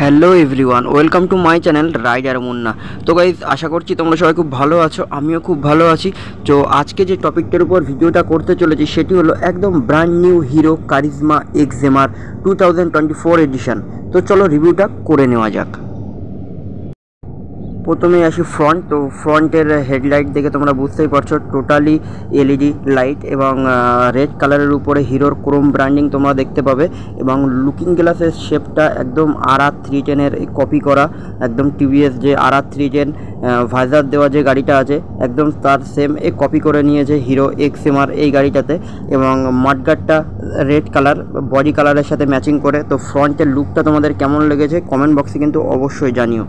Hello everyone, welcome to my channel Rider Munna. তো guys, আশা করছি তোমরা সবাই খুব ভালো আছো, আমিও খুব ভালো আছি। তো আজকে যে টপিকটার উপর ভিডিওটা করতে চলেছি সেটি হলো একদম brand new Hero Karizma XMR 2024 edition. তো চলো রিভিউটা করে নেওয়া যাক। প্রথমে আসি ফ্রন্ট। তো ফ্রন্টের হেডলাইট দেখে তোমরা বুঝতেই পারছো, টোটালি এলইডি লাইট এবং রেড কালারের উপরে হিরোর ক্রোম ব্র্যান্ডিং তোমরা দেখতে পাবে। এবং লুকিং গ্লাসের শেপটা একদম RR310-এর কপি করা, একদম টিভিএস যে RR310 ভাইজার দেওয়া যে গাড়িটা আছে একদম তার সেম কপি করে নিয়েছে হিরো এক্সএমআর এই গাড়িটাতে। এবং মাডগার্ডটা রেড কালার বডি কালারের সাথে ম্যাচিং করে। তো ফ্রন্টের লুকটা তোমাদের কেমন লেগেছে কমেন্ট বক্সে কিন্তু অবশ্যই জানিও।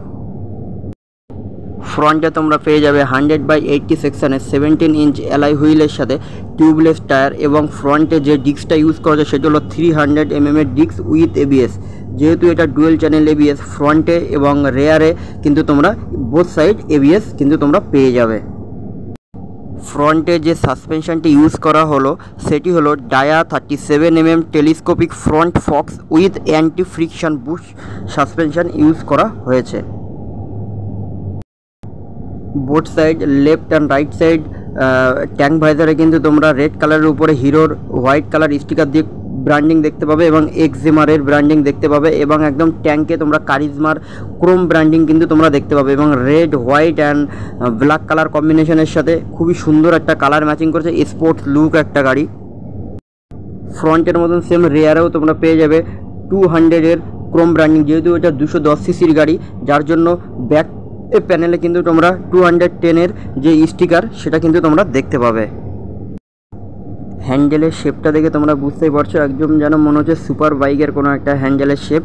ফ্রন্টে তোমরা পেয়ে যাবে 100/80 সেকশনের 17 ইঞ্চ অ্যালয় হুইলের সাথে টিউবলেস টায়ার। এবং ফ্রন্টে যে ডিস্কটা ইউজ করা হচ্ছে সেটা হলো 300 mm এর ডিস্ক উইথ এবিএস। যেহেতু এটা ডুয়েল চ্যানেল এবিএস, ফ্রন্টে এবং রেয়ারে কিন্তু তোমরা বোথ সাইড এবিএস কিন্তু তোমরা পেয়ে যাবে। ফ্রন্টে যে সাসপেনশনটি ইউজ করা হলো সেটি হলো dia 37 mm telescopic front forks with anti friction bush suspension use করা হয়েছে। Both side left and right side tank ভাইজারে কিন্তু তোমরা রেড কালারের উপরে হিরোর হোয়াইট কালার স্টিকার দিয়ে ব্র্যান্ডিং দেখতে পাবে এবং এক্সএমআরের ব্র্যান্ডিং দেখতে পাবে। এবং একদম ট্যাঙ্কে তোমরা কারিজমার ক্রোম ব্র্যান্ডিং কিন্তু তোমরা দেখতে পাবে। এবং red white and black colour কম্বিনেশনের সাথে খুবই সুন্দর একটা কালার ম্যাচিং করছে, স্পোর্টস লুক একটা গাড়ি। ফ্রন্টের মতন সেম রেয়ারেও তোমরা পেয়ে যাবে 200-এর ক্রোম ব্র্যান্ডিং। যেহেতু এটা 210 সিসির গাড়ি, যার জন্য ব্যাক প্যানেলে কিন্তু তোমরা 210-এর যে স্টিকার সেটা কিন্তু তোমরা দেখতে পাবে। হ্যান্ডেলের শেপটা দেখে তোমরা বুঝতেই পারছো, একদম যেন মনে হচ্ছে সুপার বাইকের কোনো একটা হ্যান্ডেলের শেপ।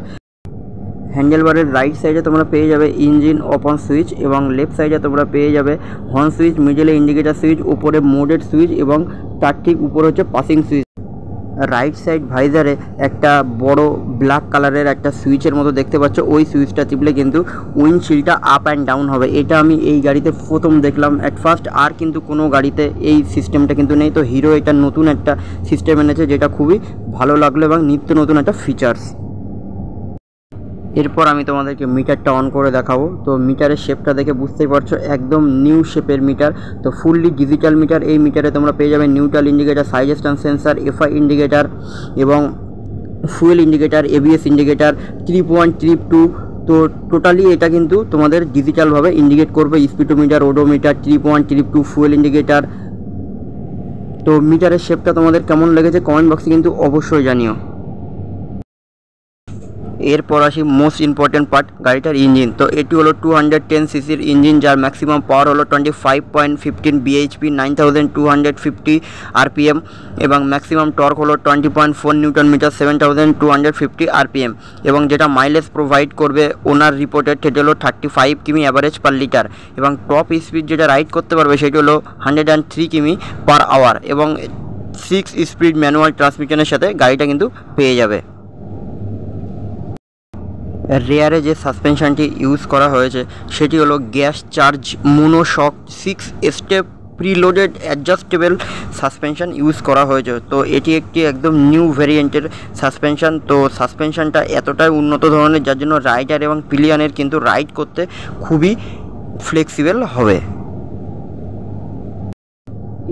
হ্যান্ডেল বারের রাইট সাইডে তোমরা পেয়ে যাবে ইঞ্জিন ওপেন সুইচ এবং লেফট সাইডে তোমরা পেয়ে যাবে হর্ন সুইচ, মিডলে ইন্ডিকেটার সুইচ, উপরে মোডের সুইচ এবং তার ঠিক উপরে হচ্ছে পাসিং সুইচ। রাইট সাইড ভাইজারে একটা বড় ব্ল্যাক কালারের একটা সুইচের মতো দেখতে পাচ্ছ, ওই সুইচটা টিপলে কিন্তু উইন্ডশিল্ডটা আপ অ্যান্ড ডাউন হবে। এটা আমি এই গাড়িতে প্রথম দেখলাম অ্যাট ফার্স্ট, আর কিন্তু কোনো গাড়িতে এই সিস্টেমটা কিন্তু নেই। তো হিরো এটা নতুন একটা সিস্টেম এনেছে, যেটা খুবই ভালো লাগলো এবং নিত্য নতুন একটা ফিচার্স। এরপর আমি তোমাদেরকে মিটারটা অন করে দেখাবো। তো মিটারের শেপটা দেখে বুঝতেই পারছো, একদম নিউ শেপের মিটার। তো ফুললি ডিজিটাল মিটার। এই মিটারে তোমরা পেয়ে যাবে neutral indicator, side stand sensor, FI indicator এবং fuel indicator, ABS indicator, trip 1 trip 2। তো টোটালি এটা কিন্তু তোমাদের ডিজিটালভাবে ইন্ডিকেট করবে, speedometer, odometer, trip 1 trip 2, fuel indicator. তো মিটারের শেপটা তোমাদের কেমন লেগেছে কমেন্ট বক্সে কিন্তু অবশ্যই জানিও। এরপর আসি মোস্ট ইম্পর্টেন্ট পার্ট, গাড়িটার ইঞ্জিন। তো এটি হলো 210 সিসির ইঞ্জিন, যার ম্যাক্সিমাম পাওয়ার হলো 25.15 bhp, 9250 rpm এবং ম্যাক্সিমাম টর্ক হলো 20.4 নিউটন মিটার, 7250 rpm। এবং যেটা মাইলেজ প্রোভাইড করবে ওনার রিপোর্টেড সেটা হলো 35 কিমি অ্যাভারেজ পার লিটার। এবং টপ স্পিড যেটা রাইড করতে পারবে সেটি হলো 103 কিমি পার আওয়ার। এবং 6 স্পিড ম্যানুয়াল ট্রান্সমিশনের সাথে গাড়িটা কিন্তু পেয়ে যাবে। রেয়ারে যে সাসপেনশনটি ইউজ করা হয়েছে সেটি হলো gas charge monoshock 6 step preloaded adjustable suspension use করা হয়েছে। তো এটি একটি একদম নিউ ভ্যারিয়েন্টের সাসপেনশন। তো সাসপেনশনটা এতটাই উন্নত ধরনের, যার জন্য রাইডার এবং পিলিয়নের কিন্তু রাইড করতে খুবই ফ্লেক্সিবল হবে।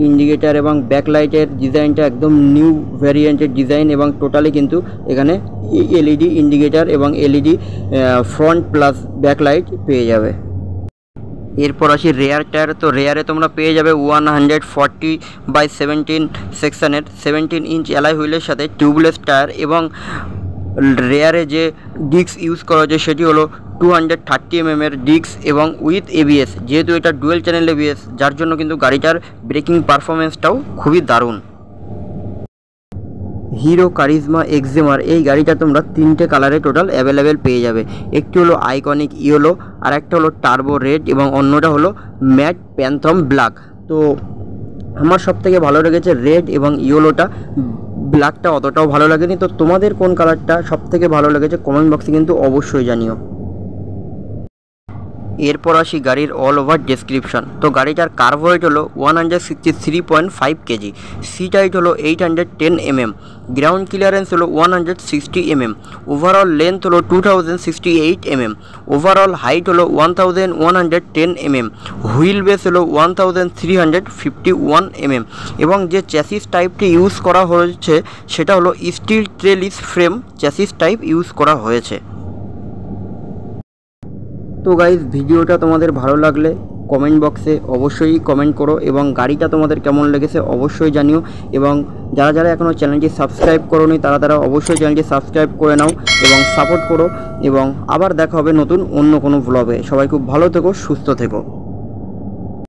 ইন্ডিকেটার এবং ব্যাকলাইটের ডিজাইনটা একদম নিউ ভ্যারিয়েন্টের ডিজাইন এবং টোটালি কিন্তু এখানে এলইডি ইন্ডিকেটার এবং এলইডি ফ্রন্ট প্লাস ব্যাকলাইট পেয়ে যাবে। এরপর আসি রেয়ার টায়ার। তো রেয়ারে তোমরা পেয়ে যাবে 140/17 সেকশনের 17 ইঞ্চ অ্যালয় হুইলের সাথে টিউবলেস টায়ার। এবং রেয়ারে যে ডিস্ক ইউজ করা হয়েছে সেটি হলো 230 mm এর ডিস্ক এবং উইথ এবিএস। যেহেতু এটা ডুয়েল চ্যানেল এবিএস, যার জন্য কিন্তু গাড়িটার ব্রেকিং পারফরমেন্সটাও খুবই দারুণ। হিরো কারিজমা এক্সএমআর এই গাড়িটা তোমরা 3টে কালারে টোটাল অ্যাভেলেবেল পেয়ে যাবে। একটি হলো আইকনিক ইয়েলো, আর একটা হলো টার্বো রেড এবং অন্যটা হলো ম্যাট প্যান্থম ব্ল্যাক। তো আমার সবথেকে ভালো লেগেছে রেড এবং ইয়েলোটা, ব্ল্যাকটা অতটাও ভালো লাগেনি। তো তোমাদের কোন কালারটা সবথেকে ভালো লেগেছে কমেন্ট বক্সে কিন্তু অবশ্যই জানিও। এরপর আসি গাড়ির অল ওভার ডেসক্রিপশন। তো গাড়িটার কার্ভ ওয়েট হলো 163.5 কেজি, সিট হাইট হলো 810 mm, গ্রাউন্ড ক্লিয়ারেন্স হলো 160 mm, ওভারঅল লেন্থ হলো 2068 mm, ওভারঅল হাইট হলো 1110 mm, হুইল বেস হলো 1351 mm এবং যে চ্যাসিস টাইপটি ইউজ করা হয়েছে সেটা হলো steel trellis frame chassis type use করা হয়েছে। তো গাইজ ভিডিওটা তোমাদের ভালো লাগলে কমেন্ট বক্সে অবশ্যই কমেন্ট করো এবং গাড়িটা তোমাদের কেমন লেগেছে অবশ্যই জানিও এবং যারা যারা এখনও চ্যানেলটি সাবস্ক্রাইব করোনি তারা অবশ্যই চ্যানেলটি সাবস্ক্রাইব করে নাও এবং সাপোর্ট করো এবং আবার দেখা হবে নতুন অন্য কোনো ব্লগে। সবাই খুব ভালো থেকো, সুস্থ থেকো।